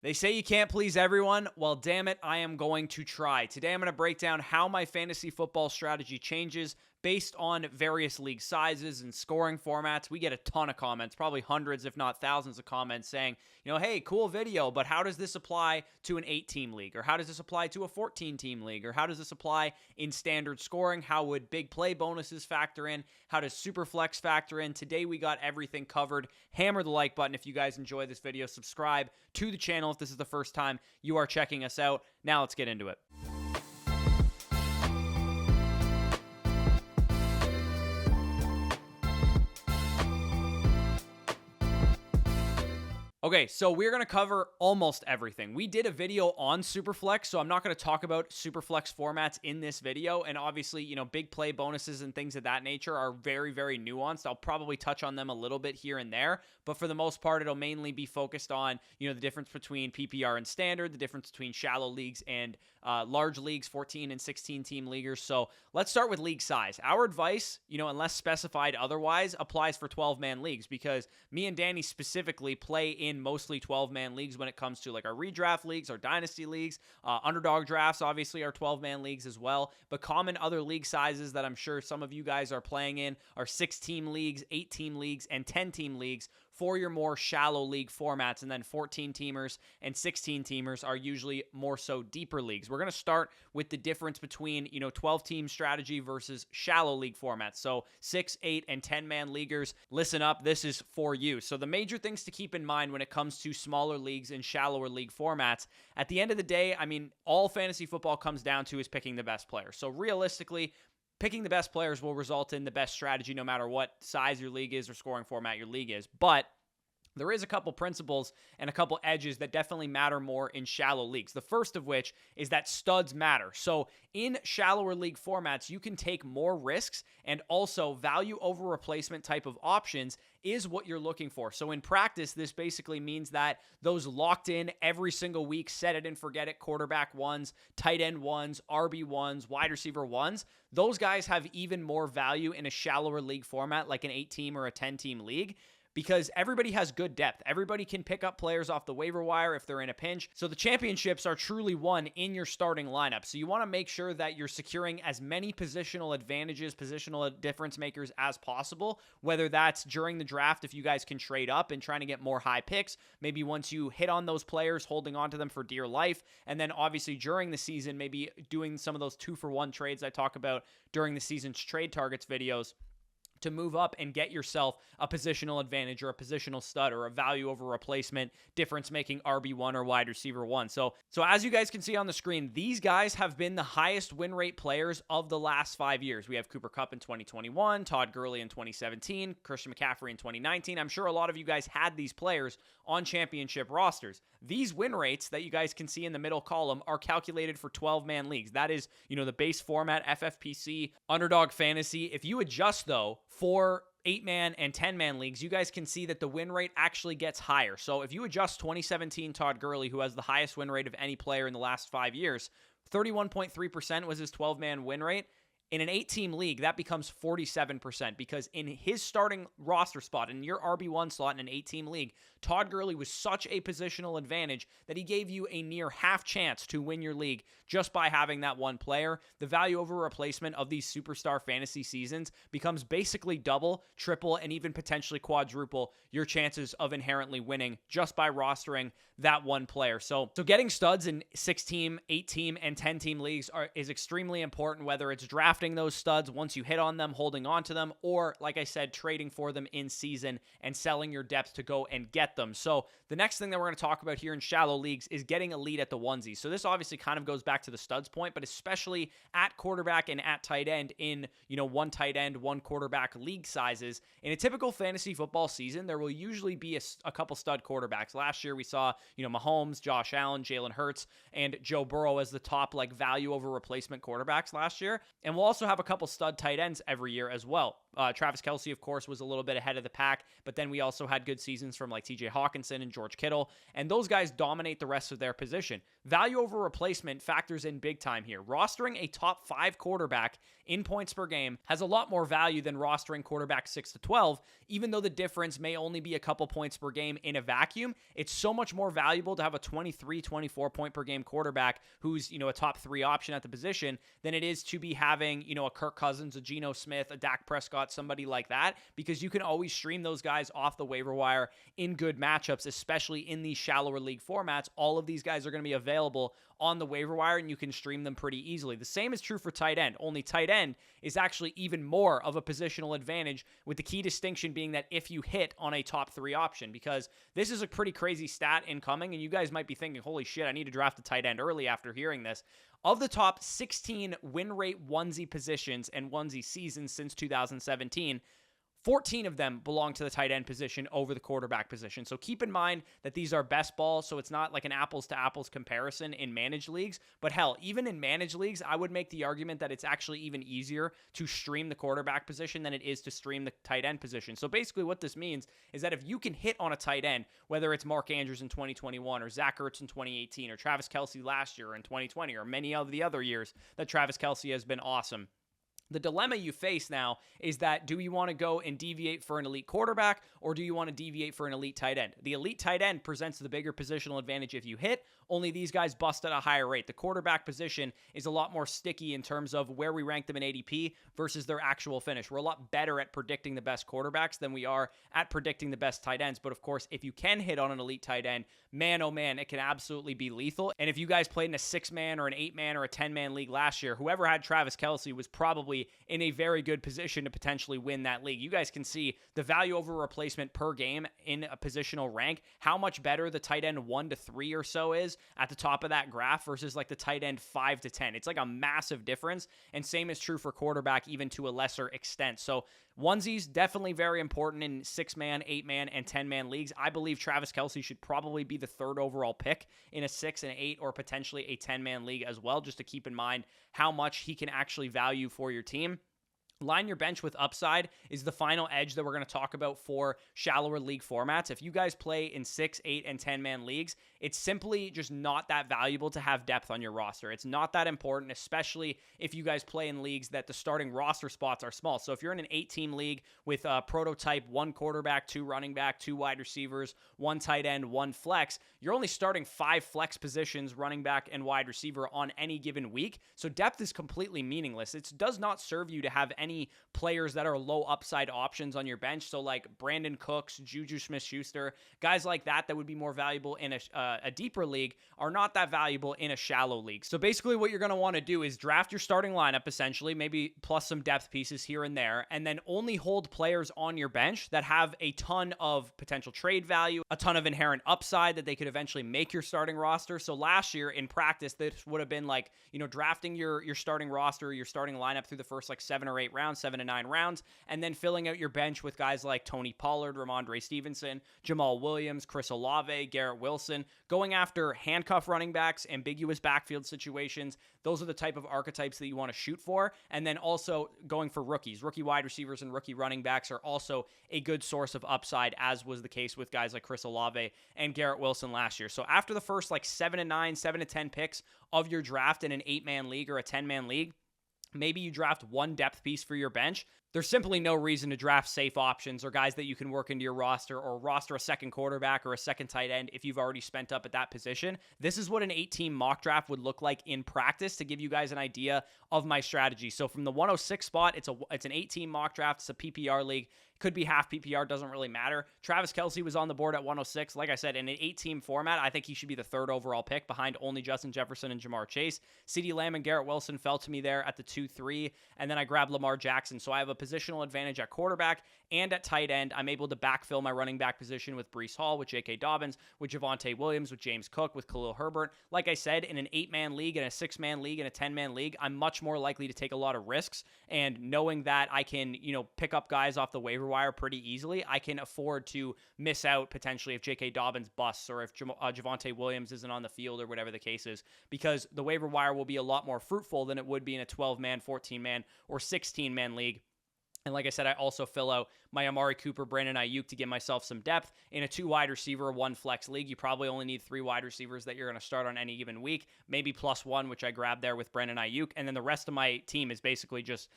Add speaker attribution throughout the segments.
Speaker 1: They say you can't please everyone. Well, damn it, I am going to try. Today, I'm going to break down how my fantasy football strategy changes based on various league sizes and scoring formats. We get a ton of comments, probably hundreds, if not thousands of comments saying, hey, cool video, but how does this apply to an 8-team league? Or how does this apply to a 14-team league? Or how does this apply in standard scoring? How would big play bonuses factor in? How does Superflex factor in? Today, we got everything covered. Hammer the like button if you guys enjoy this video. Subscribe to the channel if this is the first time you are checking us out. Now let's get into it. Okay, so we're going to cover almost everything. We did a video on Superflex, so I'm not going to talk about Superflex formats in this video. And obviously, big play bonuses and things of that nature are very, very nuanced. I'll probably touch on them a little bit here and there, but for the most part, it'll mainly be focused on, the difference between PPR and standard, the difference between shallow leagues and large leagues, 14 and 16 team leaguers. So let's start with league size. Our advice, unless specified otherwise, applies for 12-man leagues because me and Danny specifically play in mostly 12-man leagues when it comes to like our redraft leagues, our dynasty leagues, underdog drafts, obviously our 12-man leagues as well. But common other league sizes that I'm sure some of you guys are playing in are 6-team leagues, 8-team leagues, and 10-team leagues for your more shallow league formats. And then 14-teamers and 16-teamers are usually more so deeper leagues. We're going to start with the difference between, 12-team strategy versus shallow league formats. So 6, 8, and 10-man leaguers, listen up, this is for you. So the major things to keep in mind when it comes to smaller leagues and shallower league formats, at the end of the day, all fantasy football comes down to is picking the best player. So realistically, picking the best players will result in the best strategy no matter what size your league is or scoring format your league is. But there is a couple principles and a couple edges that definitely matter more in shallow leagues. The first of which is that studs matter. So in shallower league formats, you can take more risks, and also value over replacement type of options is what you're looking for. So in practice, this basically means that those locked in every single week, set it and forget it, quarterback ones, tight end ones, RB ones, wide receiver ones, those guys have even more value in a shallower league format like an 8-team or a 10-team league, because everybody has good depth. Everybody can pick up players off the waiver wire if they're in a pinch. So the championships are truly won in your starting lineup. So you want to make sure that you're securing as many positional advantages, positional difference makers as possible, whether that's during the draft if you guys can trade up and trying to get more high picks, maybe once you hit on those players, holding on to them for dear life, and then obviously during the season, maybe doing some of those 2-for-1 trades I talk about during the season's trade targets videos, to move up and get yourself a positional advantage or a positional stud or a value over replacement difference-making RB1 or wide receiver 1. So as you guys can see on the screen, these guys have been the highest win rate players of the last 5 years. We have Cooper Kupp in 2021, Todd Gurley in 2017, Christian McCaffrey in 2019. I'm sure a lot of you guys had these players on championship rosters. These win rates that you guys can see in the middle column are calculated for 12-man leagues. That is, the base format, FFPC, underdog fantasy. If you adjust, though, for 8-man and 10-man leagues, you guys can see that the win rate actually gets higher. So if you adjust 2017 Todd Gurley, who has the highest win rate of any player in the last 5 years, 31.3% was his 12-man win rate. In an 8-team league, that becomes 47% because in his starting roster spot, in your RB1 slot in an 8-team league, Todd Gurley was such a positional advantage that he gave you a near half chance to win your league just by having that one player. The value over replacement of these superstar fantasy seasons becomes basically double, triple, and even potentially quadruple your chances of inherently winning just by rostering that one player. So getting studs in 6-team, 8-team, and 10-team leagues is extremely important, whether it's drafting those studs once you hit on them, holding on to them, or like I said, trading for them in season and selling your depth to go and get them. So the next thing that we're going to talk about here in shallow leagues is getting elite at the onesies. So this obviously kind of goes back to the studs point, but especially at quarterback and at tight end in, one tight end, one quarterback league sizes. In a typical fantasy football season, there will usually be a couple stud quarterbacks. Last year we saw, Mahomes, Josh Allen, Jalen Hurts, and Joe Burrow as the top value over replacement quarterbacks last year. And we'll also have a couple stud tight ends every year as well. Travis Kelce, of course, was a little bit ahead of the pack, but then we also had good seasons from like TJ Hawkinson and George Kittle, and those guys dominate the rest of their position. Value over replacement factors in big time here. Rostering a top 5 quarterback in points per game has a lot more value than rostering quarterback 6 to 12, even though the difference may only be a couple points per game in a vacuum. It's so much more valuable to have a 23, 24 point per game quarterback who's, a top 3 option at the position than it is to be having, a Kirk Cousins, a Geno Smith, a Dak Prescott, somebody like that, because you can always stream those guys off the waiver wire in good matchups, especially in these shallower league formats. All of these guys are going to be available on the waiver wire, and you can stream them pretty easily. The same is true for tight end, only tight end is actually even more of a positional advantage, with the key distinction being that if you hit on a top 3 option, because this is a pretty crazy stat incoming, and you guys might be thinking, holy shit, I need to draft a tight end early after hearing this. Of the top 16 win rate onesie positions and onesie seasons since 2017, 14 of them belong to the tight end position over the quarterback position. So keep in mind that these are best ball, so it's not like an apples to apples comparison in managed leagues. But hell, even in managed leagues, I would make the argument that it's actually even easier to stream the quarterback position than it is to stream the tight end position. So basically what this means is that if you can hit on a tight end, whether it's Mark Andrews in 2021 or Zach Ertz in 2018 or Travis Kelce last year in 2020 or many of the other years that Travis Kelce has been awesome, the dilemma you face now is that do you want to go and deviate for an elite quarterback, or do you want to deviate for an elite tight end? The elite tight end presents the bigger positional advantage if you hit, only these guys bust at a higher rate. The quarterback position is a lot more sticky in terms of where we rank them in ADP versus their actual finish. We're a lot better at predicting the best quarterbacks than we are at predicting the best tight ends. But of course, if you can hit on an elite tight end, man, oh man, it can absolutely be lethal. And if you guys played in a 6-man or an 8-man or a 10-man league last year, whoever had Travis Kelce was probably in a very good position to potentially win that league. You guys can see the value over replacement per game in a positional rank, how much better the tight end 1 to 3 or so is at the top of that graph versus like the tight end 5 to 10. It's like a massive difference. And same is true for quarterback, even to a lesser extent. So onesies, definitely very important in 6-man, 8-man, and 10-man leagues. I believe Travis Kelce should probably be the 3rd overall pick in a 6 and 8 or potentially a 10-man league as well, just to keep in mind how much he can actually value for your team. Line your bench with upside is the final edge that we're going to talk about for shallower league formats. If you guys play in 6, 8, and 10-man leagues, it's simply just not that valuable to have depth on your roster. It's not that important, especially if you guys play in leagues that the starting roster spots are small. So if you're in an 8-team league with a prototype 1 quarterback, 2 running back, 2 wide receivers, 1 tight end, 1 flex, you're only starting 5 flex positions, running back and wide receiver on any given week. So depth is completely meaningless. It does not serve you to have any players that are low upside options on your bench. So like Brandon Cooks, Juju Smith-Schuster, guys like that would be more valuable in a deeper league are not that valuable in a shallow league. So basically what you're going to want to do is draft your starting lineup essentially, maybe plus some depth pieces here and there, and then only hold players on your bench that have a ton of potential trade value, a ton of inherent upside that they could eventually make your starting roster. So last year in practice, this would have been like, drafting your starting roster, your starting lineup through the first like 7 or 8 rounds, 7 to 9 rounds, and then filling out your bench with guys like Tony Pollard, Ramondre Stevenson, Jamal Williams, Chris Olave, Garrett Wilson, going after handcuff running backs, ambiguous backfield situations. Those are the type of archetypes that you want to shoot for. And then also going for rookies. Rookie wide receivers and rookie running backs are also a good source of upside, as was the case with guys like Chris Olave and Garrett Wilson last year. So after the first like 7 to 9, 7 to 10 picks of your draft in an 8-man league or a 10-man league, maybe you draft 1 depth piece for your bench. There's simply no reason to draft safe options or guys that you can work into your roster or roster a second quarterback or a second tight end if you've already spent up at that position. This is what an 8-team mock draft would look like in practice to give you guys an idea of my strategy. So from the 106 spot, it's an 8-team mock draft. It's a PPR league. Could be half PPR, doesn't really matter. Travis Kelce was on the board at 106. Like I said, in an 8-team format, I think he should be the 3rd overall pick behind only Justin Jefferson and Jamar Chase. CeeDee Lamb and Garrett Wilson fell to me there at the 2-3, and then I grabbed Lamar Jackson. So I have a positional advantage at quarterback and at tight end. I'm able to backfill my running back position with Breece Hall, with J.K. Dobbins, with Javonte Williams, with James Cook, with Khalil Herbert. Like I said, in an 8-man league, in a 6-man league, in a 10-man league, I'm much more likely to take a lot of risks, and knowing that I can, pick up guys off the waiver wire pretty easily, I can afford to miss out potentially if J.K. Dobbins busts or if Javonte Williams isn't on the field or whatever the case is, because the waiver wire will be a lot more fruitful than it would be in a 12-man, 14-man, or 16-man league. And like I said, I also fill out my Amari Cooper, Brandon Ayuk to give myself some depth. In a 2 wide receiver, 1 flex league, you probably only need 3 wide receivers that you're going to start on any given week, maybe plus 1, which I grabbed there with Brandon Ayuk. And then the rest of my team is basically just,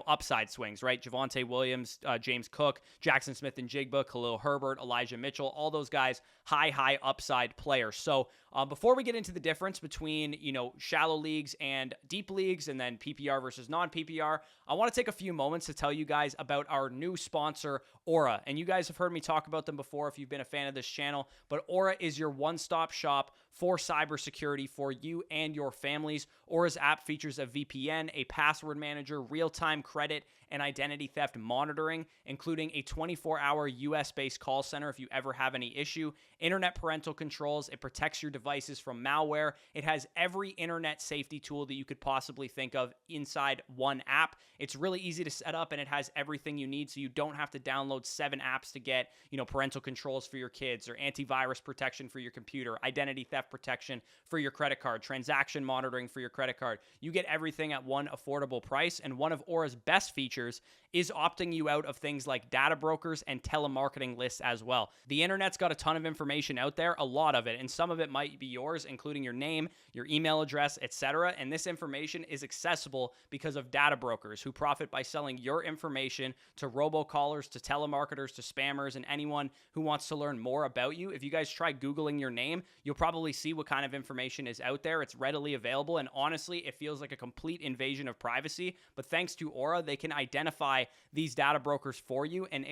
Speaker 1: upside swings, right? Javonte Williams, James Cook, Jackson Smith and Jigba, Khalil Herbert, Elijah Mitchell, all those guys, high upside players. So before we get into the difference between, shallow leagues and deep leagues and then PPR versus non-PPR, I want to take a few moments to tell you guys about our new sponsor, Aura. And you guys have heard me talk about them before if you've been a fan of this channel, but Aura is your one-stop shop for cybersecurity for you and your families. Aura's app features a VPN, a password manager, real-time credit, and identity theft monitoring, including a 24-hour US-based call center if you ever have any issue, internet parental controls. It protects your devices from malware. It has every internet safety tool that you could possibly think of inside one app. It's really easy to set up, and it has everything you need, so you don't have to download 7 apps to get, parental controls for your kids or antivirus protection for your computer, identity theft protection for your credit card, transaction monitoring for your credit card. You get everything at one affordable price, and one of Aura's best features is opting you out of things like data brokers and telemarketing lists as well. The internet's got a ton of information out there, a lot of it, and some of it might be yours, including your name, your email address, etc. And this information is accessible because of data brokers who profit by selling your information to robocallers, to telemarketers, to spammers, and anyone who wants to learn more about you. If you guys try Googling your name, you'll probably see what kind of information is out there. It's readily available, and honestly, it feels like a complete invasion of privacy. But thanks to Aura, they can identify these data brokers for you and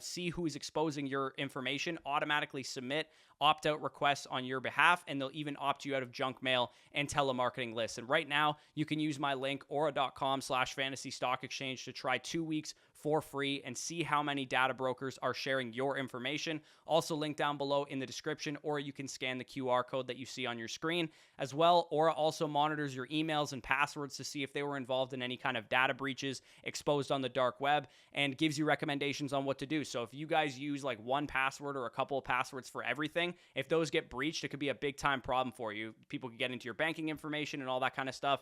Speaker 1: see who is exposing your information, automatically submit opt-out requests on your behalf, and they'll even opt you out of junk mail and telemarketing lists. And right now, you can use my link, aura.com/fantasy stock exchange, to try 2 weeks for free and see how many data brokers are sharing your information. Also linked down below in the description, or you can scan the QR code that you see on your screen. As well, Aura also monitors your emails and passwords to see if they were involved in any kind of data breaches exposed on the dark web, and gives you recommendations on what to do. So if you guys use like one password or a couple of passwords for everything, if those get breached, it could be a big time problem for you. People could get into your banking information and all that kind of stuff.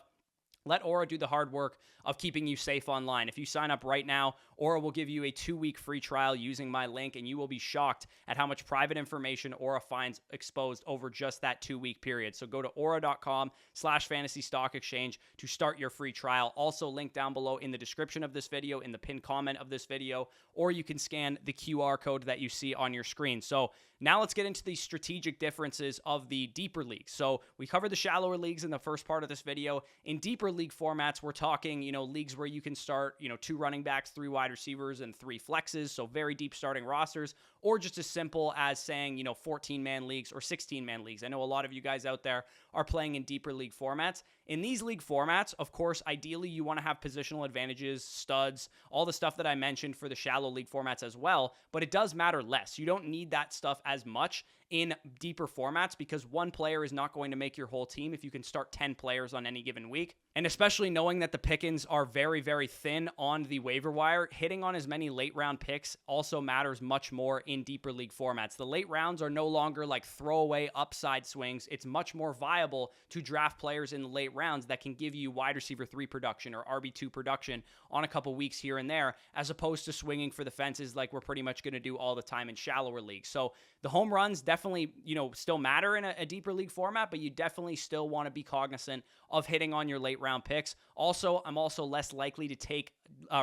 Speaker 1: Let Aura do the hard work of keeping you safe online. If you sign up right now, Aura will give you a 2-week free trial using my link, and you will be shocked at how much private information Aura finds exposed over just that 2-week period. So go to aura.com/fantasy stock exchange to start your free trial. Also linked down below in the description of this video, in the pinned comment of this video, or you can scan the QR code that you see on your screen. So now let's get into the strategic differences of the deeper leagues. So we covered the shallower leagues in the first part of this video. In deeper league formats, we're talking, leagues where you can start, 2 running backs, 3 wide receivers, and 3 flexes. So very deep starting rosters, or just as simple as saying, 14-man leagues or 16-man leagues. I know a lot of you guys out there are playing in deeper league formats. In these league formats, of course, ideally you want to have positional advantages, studs, all the stuff that I mentioned for the shallow league formats as well, but it does matter less. You don't need that stuff as much in deeper formats because one player is not going to make your whole team if you can start 10 players on any given week. And especially knowing that the pickings are very, very thin on the waiver wire, hitting on as many late round picks also matters much more in deeper league formats. The late rounds are no longer like throwaway upside swings. It's much more viable to draft players in the late rounds that can give you wide receiver 3 production or RB2 production on a couple weeks here and there, as opposed to swinging for the fences like we're pretty much going to do all the time in shallower leagues. So the home runs definitely, still matter in a deeper league format, but you definitely still want to be cognizant of hitting on your late round picks. Also, I'm also less likely to take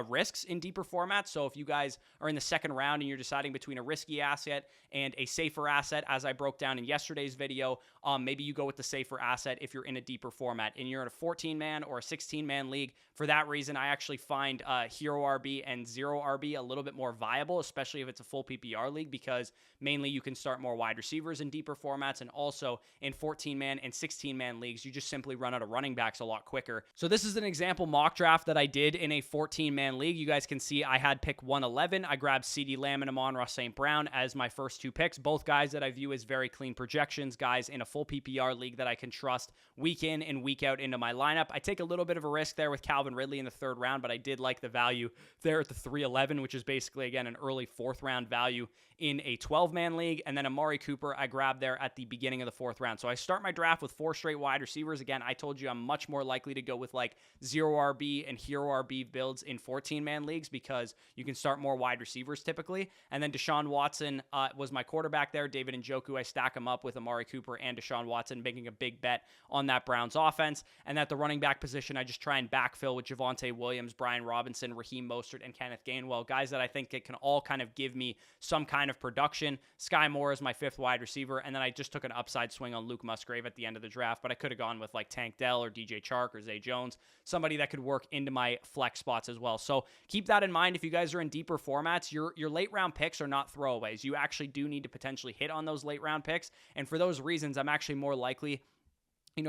Speaker 1: risks in deeper formats. So if you guys are in the second round and you're deciding between a risky asset and a safer asset, as I broke down in yesterday's video, maybe you go with the safer asset if you're in a deeper format and you're in a 14-man or a 16-man league. For that reason, I actually find hero RB and zero RB a little bit more viable, especially if it's a full PPR league, because mainly you can start more wide receivers in deeper formats, and also in 14-man and 16-man leagues, you just simply run out of running backs a lot quicker. So this is an example mock draft that I did in a 14-man league. You guys can see I had pick 111. I grabbed CeeDee Lamb and Amon-Ra St. Brown as my first 2 picks, both guys that I view as very clean projections, guys in a full PPR league that I can trust week in and week out into my lineup. I take a little bit of a risk there with Calvin Ridley in the 3rd round, but I did like the value there at the 311, which is basically, again, an early 4th round value in a 12-man league, and then Amari Cooper I grabbed there at the beginning of the 4th round. So I start my draft with 4 straight wide receivers. Again, I told you I'm much more likely to go with like 0 RB and hero RB builds in 14-man leagues because you can start more wide receivers typically. And then Deshaun Watson was my quarterback there. David Njoku, I stack him up with Amari Cooper and Deshaun Watson, making a big bet on that Browns offense. And at the running back position, I just try and backfill with Javonte Williams, Brian Robinson, Raheem Mostert, and Kenneth Gainwell, guys that I think it can all kind of give me some kind of production. Sky Moore is my 5th wide receiver, and then I just took an upside swing on Luke Musgrave at the end of the draft, but I could have gone with like Tank Dell or DJ Chark or Zay Jones, somebody that could work into my flex spots as well. So keep that in mind. If you guys are in deeper formats, your late round picks are not throwaways. You actually do need to potentially hit on those late round picks, and for those reasons, I'm actually more likely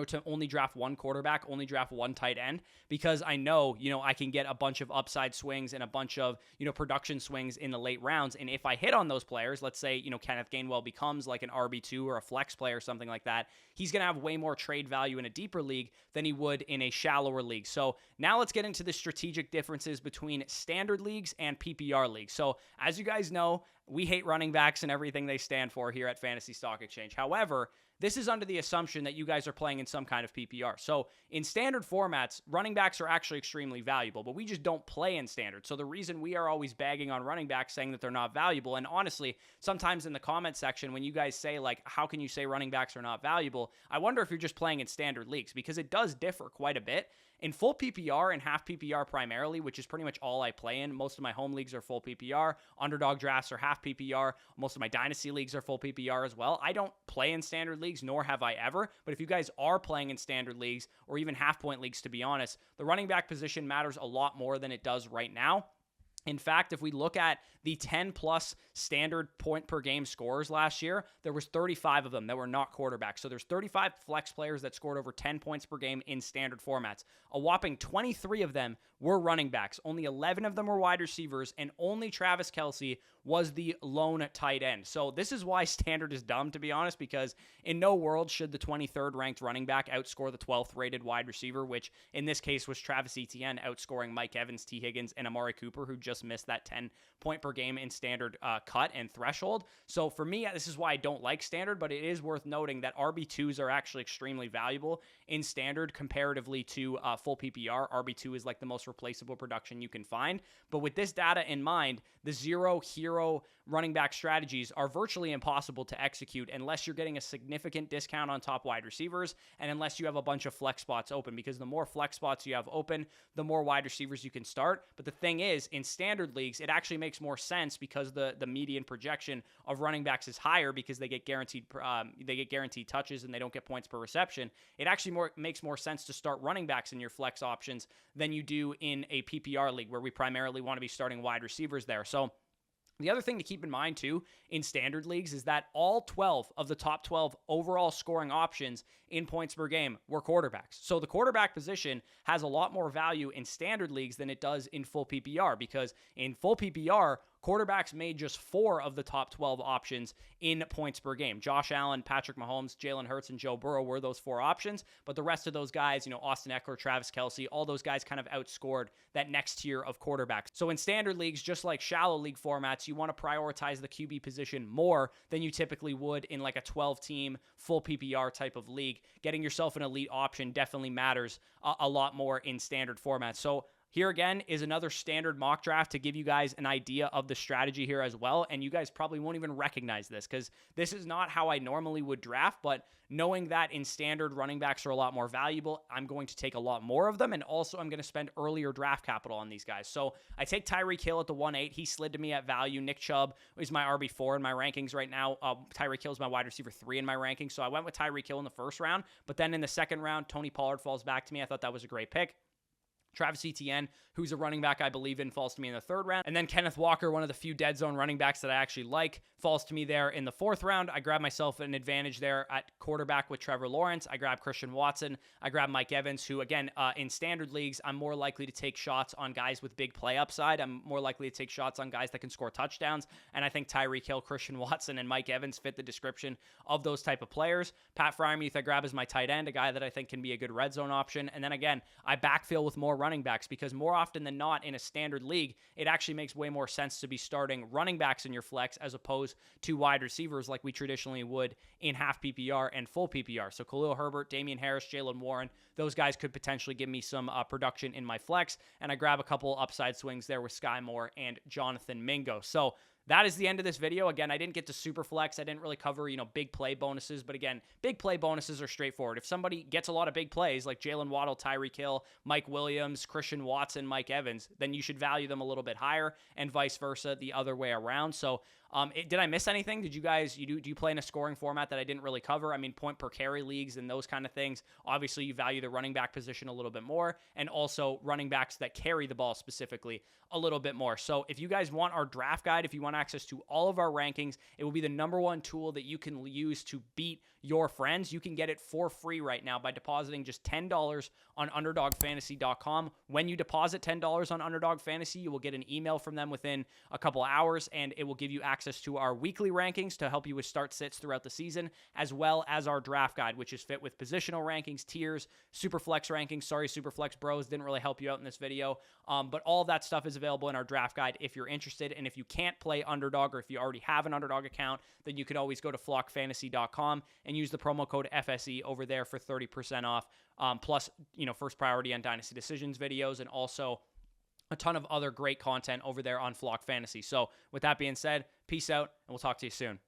Speaker 1: to only draft 1 quarterback, only draft 1 tight end, because I know, I can get a bunch of upside swings and a bunch of, production swings in the late rounds. And if I hit on those players, let's say, Kenneth Gainwell becomes like an RB2 or a flex play or something like that, he's going to have way more trade value in a deeper league than he would in a shallower league. So now let's get into the strategic differences between standard leagues and PPR leagues. So as you guys know, we hate running backs and everything they stand for here at Fantasy Stock Exchange. However, this is under the assumption that you guys are playing in some kind of PPR. So in standard formats, running backs are actually extremely valuable, but we just don't play in standard. So the reason we are always bagging on running backs saying that they're not valuable, and honestly, sometimes in the comment section when you guys say like, how can you say running backs are not valuable? I wonder if you're just playing in standard leagues, because it does differ quite a bit. In full PPR and half PPR primarily, which is pretty much all I play in, most of my home leagues are full PPR. Underdog drafts are half PPR. Most of my dynasty leagues are full PPR as well. I don't play in standard leagues, nor have I ever. But if you guys are playing in standard leagues or even half-point leagues, to be honest, the running back position matters a lot more than it does right now. In fact, if we look at the 10-plus standard point per game scorers last year, there was 35 of them that were not quarterbacks. So there's 35 flex players that scored over 10 points per game in standard formats. A whopping 23 of them were running backs. Only 11 of them were wide receivers, and only Travis Kelce was the lone tight end. So this is why standard is dumb, to be honest, because in no world should the 23rd ranked running back outscore the 12th rated wide receiver, which in this case was Travis Etienne, outscoring Mike Evans, T. Higgins, and Amari Cooper, who just missed that 10 point per game in standard cut and threshold. So for me, this is why I don't like standard, but it is worth noting that RB2s are actually extremely valuable in standard comparatively to full PPR. RB2 is like the most replaceable production you can find. But with this data in mind, the zero hero running back strategies are virtually impossible to execute unless you're getting a significant discount on top wide receivers and unless you have a bunch of flex spots open, because the more flex spots you have open, the more wide receivers you can start. But the thing is, in standard leagues, it actually makes more sense because the median projection of running backs is higher because they get guaranteed touches and they don't get points per reception. It actually makes more sense to start running backs in your flex options than you do in a PPR league where we primarily want to be starting wide receivers there. So the other thing to keep in mind, too, in standard leagues is that all 12 of the top 12 overall scoring options in points per game were quarterbacks. So the quarterback position has a lot more value in standard leagues than it does in full PPR, because in full PPR, quarterbacks made just 4 of the top 12 options in points per game. Josh Allen, Patrick Mahomes, Jalen Hurts, and Joe Burrow were those 4 options, but the rest of those guys, Austin Eckler, Travis Kelce, all those guys kind of outscored that next tier of quarterbacks. So in standard leagues, just like shallow league formats, you want to prioritize the QB position more than you typically would in like a 12-team full PPR type of league. Getting yourself an elite option definitely matters a lot more in standard formats. So here again is another standard mock draft to give you guys an idea of the strategy here as well. And you guys probably won't even recognize this because this is not how I normally would draft, but knowing that in standard running backs are a lot more valuable, I'm going to take a lot more of them. And also I'm going to spend earlier draft capital on these guys. So I take Tyreek Hill at the 1-8. He slid to me at value. Nick Chubb is my RB4 in my rankings right now. Tyreek Hill is my wide receiver 3 in my rankings. So I went with Tyreek Hill in the first round, but then in the second round, Tony Pollard falls back to me. I thought that was a great pick. Travis Etienne, who's a running back I believe in, falls to me in the third round. And then Kenneth Walker, one of the few dead zone running backs that I actually like, falls to me there in the fourth round. I grab myself an advantage there at quarterback with Trevor Lawrence. I grab Christian Watson. I grab Mike Evans, who, again, in standard leagues, I'm more likely to take shots on guys with big play upside. I'm more likely to take shots on guys that can score touchdowns. And I think Tyreek Hill, Christian Watson, and Mike Evans fit the description of those type of players. Pat Freiermuth I grab as my tight end, a guy that I think can be a good red zone option. And then, again, I backfill with more running backs, because more often than not in a standard league, it actually makes way more sense to be starting running backs in your flex as opposed to wide receivers like we traditionally would in half PPR and full PPR. So Khalil Herbert, Damian Harris, Jalen Warren, those guys could potentially give me some production in my flex, and I grab a couple upside swings there with Sky Moore and Jonathan Mingo. So that is the end of this video. Again, I didn't get to super flex. I didn't really cover, big play bonuses. But again, big play bonuses are straightforward. If somebody gets a lot of big plays like Jalen Waddle, Tyreek Hill, Mike Williams, Christian Watson, Mike Evans, then you should value them a little bit higher, and vice versa the other way around. So did I miss anything? Did you guys, do you play in a scoring format that I didn't really cover? I mean, point per carry leagues and those kind of things. Obviously, you value the running back position a little bit more, and also running backs that carry the ball specifically a little bit more. So if you guys want our draft guide, if you want access to all of our rankings, it will be the #1 tool that you can use to beat your friends. You can get it for free right now by depositing just $10 on underdogfantasy.com. When you deposit $10 on Underdog Fantasy, you will get an email from them within a couple hours, and it will give you access to our weekly rankings to help you with start sits throughout the season, as well as our draft guide, which is fit with positional rankings, tiers, Superflex rankings. Sorry, Superflex bros, didn't really help you out in this video, but all of that stuff is available in our draft guide if you're interested. And if you can't play Underdog, or if you already have an Underdog account, then you could always go to flockfantasy.com and use the promo code FSE over there for 30% off, plus, first priority on Dynasty Decisions videos, and also a ton of other great content over there on Flock Fantasy. So with that being said, peace out, and we'll talk to you soon.